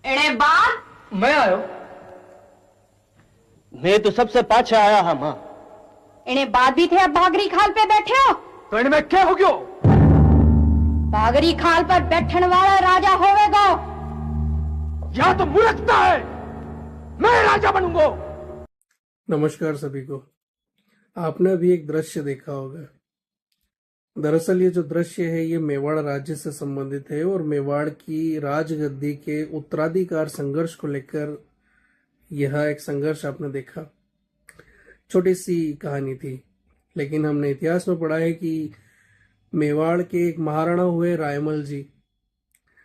एड़े बाद मैं आयो। मैं तो सबसे पाछे आया हाँ मां। इन्हें बाद भी थे, अब भागरी खाल पे बैठे हो। तो इनमें क्या हो गयो? भागरी खाल पर बैठने वाला राजा होवेगा। यह तो मूर्खता है। मैं राजा बनूंगा। नमस्कार सभी को। आपने अभी एक दृश्य देखा होगा। दरअसल ये जो दृश्य है ये मेवाड़ राज्य से संबंधित है और मेवाड़ की राजगद्दी के उत्तराधिकार संघर्ष को लेकर यह एक संघर्ष आपने देखा। छोटी सी कहानी थी, लेकिन हमने इतिहास में पढ़ा है कि मेवाड़ के एक महाराणा हुए रायमल जी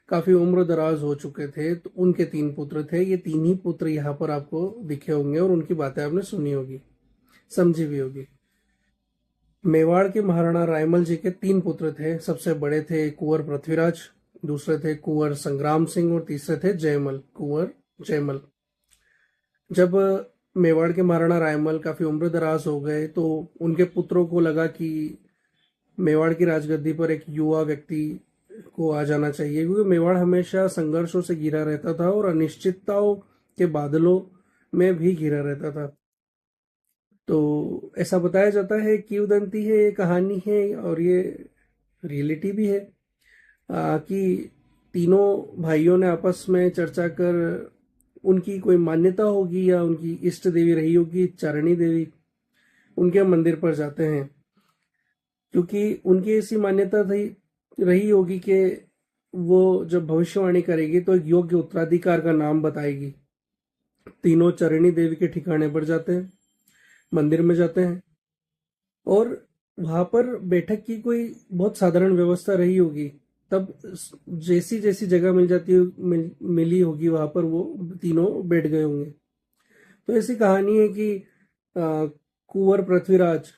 काफी उम्र दराज हो चुके थे, तो उनके 3 पुत्र थे। ये 3 ही पुत्र यहाँ पर आपको दिखे होंगे और उनकी बातें आपने सुनी होगी, समझी भी होगी। मेवाड़ के महाराणा रायमल जी के 3 पुत्र थे। सबसे बड़े थे कुंवर पृथ्वीराज, दूसरे थे कुंवर संग्राम सिंह और तीसरे थे जयमल, कुंवर जयमल। जब मेवाड़ के महाराणा रायमल काफी उम्र दराज हो गए तो उनके पुत्रों को लगा कि मेवाड़ की राजगद्दी पर एक युवा व्यक्ति को आ जाना चाहिए, क्योंकि मेवाड़ हमेशा संघर्षों से घिरा रहता था और अनिश्चितताओं के बादलों में भी घिरा रहता था। तो ऐसा बताया जाता है, किंवदंती है, ये कहानी है और ये रियलिटी भी है कि तीनों भाइयों ने आपस में चर्चा कर उनकी कोई मान्यता होगी या उनकी इष्ट देवी रही होगी चारणी देवी, उनके मंदिर पर जाते हैं, क्योंकि उनकी ऐसी मान्यता थी रही होगी कि वो जब भविष्यवाणी करेगी तो एक योग्य उत्तराधिकार का नाम बताएगी। तीनों चरणी देवी के ठिकाने पर जाते हैं, मंदिर में जाते हैं और वहां पर बैठक की कोई बहुत साधारण व्यवस्था रही होगी। तब जैसी जैसी जगह मिली होगी वहां पर वो तीनों बैठ गए होंगे। तो ऐसी कहानी है कि कुंवर पृथ्वीराज,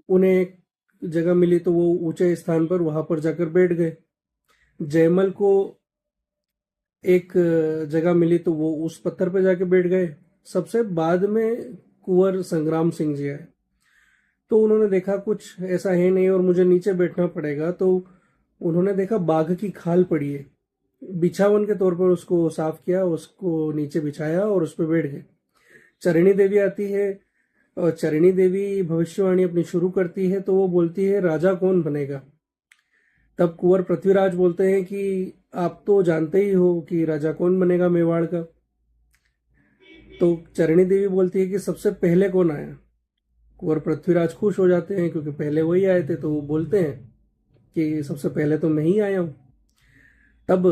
उन्हें एक जगह मिली तो वो ऊंचे स्थान पर वहां पर जाकर बैठ गए। जयमल को एक जगह मिली तो वो उस पत्थर पर जाके बैठ गए। सबसे बाद में कुंवर संग्राम सिंह जी आए, तो उन्होंने देखा कुछ ऐसा है नहीं और मुझे नीचे बैठना पड़ेगा, तो उन्होंने देखा बाघ की खाल पड़ी है, बिछावन के तौर पर उसको साफ किया, उसको नीचे बिछाया और उस पर बैठ गए। चरणी देवी आती है और चरणी देवी भविष्यवाणी अपनी शुरू करती है, तो वो बोलती है राजा कौन बनेगा। तब कुंवर पृथ्वीराज बोलते हैं कि आप तो जानते ही हो कि राजा कौन बनेगा मेवाड़ का। तो चरणी देवी बोलती है कि सबसे पहले कौन आया। कुंवर पृथ्वीराज खुश हो जाते हैं क्योंकि पहले वही आए थे, तो वो बोलते हैं कि सबसे पहले तो मैं ही आया हूं। तब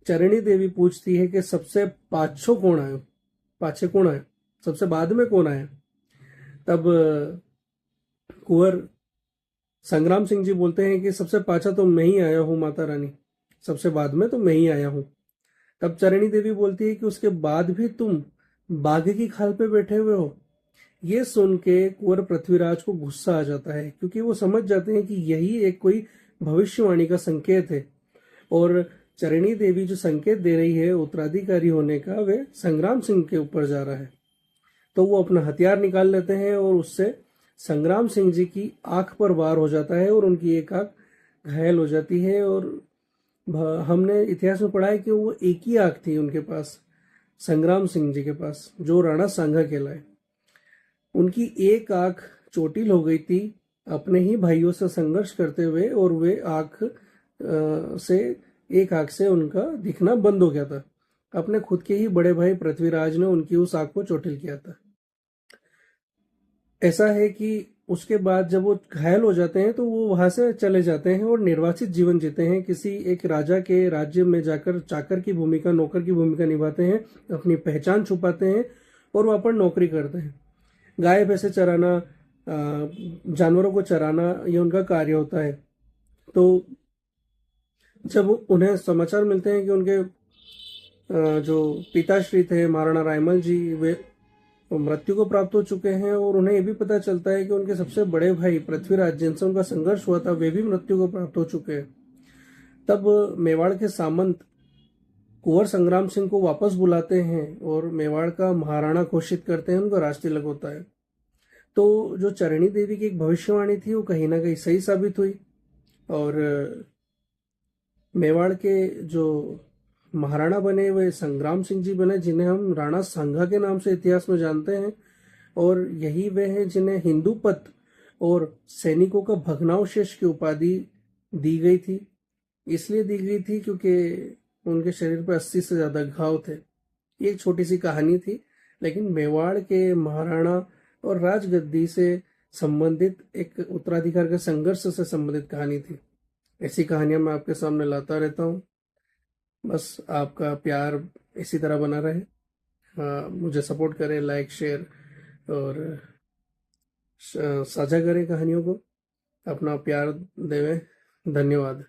चरणी देवी पूछती है कि सबसे पाछो कौन आयो, पाछे कौन आया, सबसे बाद में कौन आया। तब कुंवर संग्राम सिंह जी बोलते हैं कि सबसे पाछा तो मैं ही आया हूं माता रानी, सबसे बाद में तो मैं ही आया हूं। तब चरणी देवी बोलती है कि उसके बाद भी तुम बाघ की खाल पे बैठे हुए हो। ये सुन के कुंवर पृथ्वीराज को गुस्सा आ जाता है, क्योंकि वो समझ जाते हैं कि यही एक कोई भविष्यवाणी का संकेत है और चरणी देवी जो संकेत दे रही है उत्तराधिकारी होने का, वे संग्राम सिंह के ऊपर जा रहा है। तो वो अपना हथियार निकाल लेते हैं और उससे संग्राम सिंह जी की आंख पर वार हो जाता है और उनकी एक आंख घायल हो जाती है। और हमने इतिहास में पढ़ा है कि वो एक ही आंख थी उनके पास, संग्राम सिंह जी के पास, जो राणा सांगा कहलाए। उनकी एक आंख चोटिल हो गई थी अपने ही भाइयों से संघर्ष करते हुए, और वे एक आंख से उनका दिखना बंद हो गया था। अपने खुद के ही बड़े भाई पृथ्वीराज ने उनकी उस आंख को चोटिल किया था। ऐसा है कि उसके बाद जब वो घायल हो जाते हैं तो वो वहां से चले जाते हैं और निर्वासित जीवन जीते हैं। किसी एक राजा के राज्य में जाकर चाकर की भूमिका, नौकर की भूमिका निभाते हैं, अपनी पहचान छुपाते हैं और वहां पर नौकरी करते हैं। गाय भैंसे चराना, जानवरों को चराना, ये उनका कार्य होता है। तो जब उन्हें समाचार मिलते हैं कि उनके जो पिताश्री थे महाराणा रायमल जी, वे मृत्यु को प्राप्त हो चुके हैं, और उन्हें यह भी पता चलता है कि उनके सबसे बड़े भाई पृथ्वीराज, जिनसे उनका संघर्ष हुआ था, वे भी मृत्यु को प्राप्त हो चुके हैं। तब मेवाड़ के सामंत कुंवर संग्राम सिंह को वापस बुलाते हैं और मेवाड़ का महाराणा घोषित करते हैं, उनका राज तिलक होता है। तो जो चरणी देवी की एक भविष्यवाणी थी वो कहीं ना कहीं सही साबित हुई और मेवाड़ के जो महाराणा बने वे संग्राम सिंह जी बने, जिन्हें हम राणा सांगा के नाम से इतिहास में जानते हैं। और यही वे हैं जिन्हें हिंदूपत और सैनिकों का भग्नावशेष की उपाधि दी गई थी। इसलिए दी गई थी क्योंकि उनके शरीर पर 80 से ज्यादा घाव थे। ये एक छोटी सी कहानी थी, लेकिन मेवाड़ के महाराणा और राजगद्दी से संबंधित एक उत्तराधिकार के संघर्ष से संबंधित कहानी थी। ऐसी कहानियां मैं आपके सामने लाता रहता हूँ। बस आपका प्यार इसी तरह बना रहे। मुझे सपोर्ट करें, लाइक शेयर और साझा करें कहानियों को, अपना प्यार देवें। धन्यवाद।